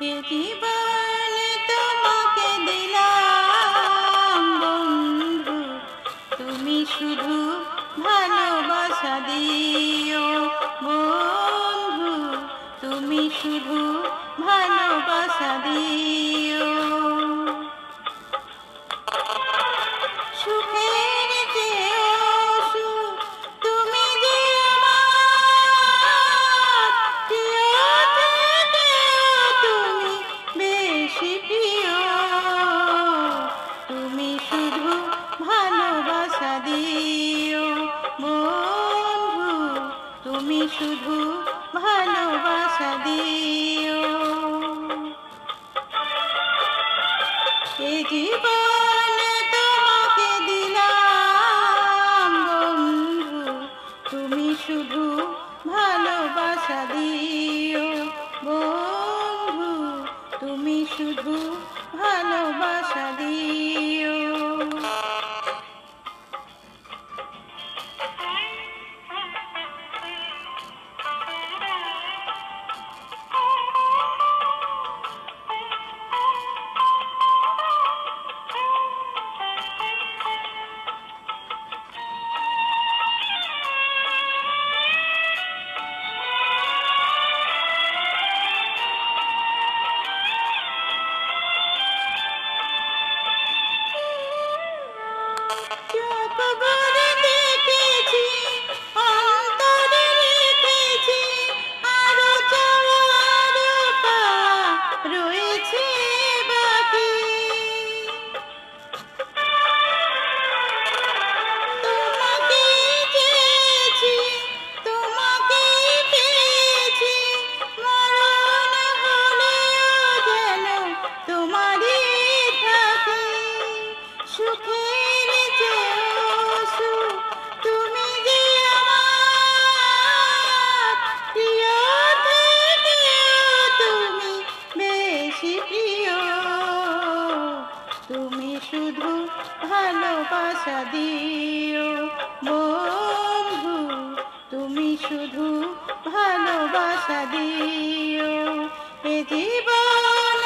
এ জীবন তোমাকে দিলাম বন্ধু, তুমি শুধু ভালোবাসা দিও বন্ধু, তুমি শুধু ভালোবাসা দিও। সুখের চেয়েও সুখ তুমি যে আমার প্রিয় থেকেও তুমি বেশি প্রিয়। তুমি শুধু ভালোবাসা দিও বন্ধু, তুমি শুধু ভালোবাসা দিও। এ জীবন তোমাকে দিলাম বন্ধু, তুমি শুধু ভালোবাসা দিও বন্ধু, তুমি শুধু ভালোবাসা দিও। সুখের চেয়েও সুখ তুমি যে আমার প্রিয় থেকেও তুমি বেশি প্রিয়। তুমি শুধু ভালোবাসা দিও বন্ধু, তুমি শুধু ভালোবাসা দিও। এ জীবন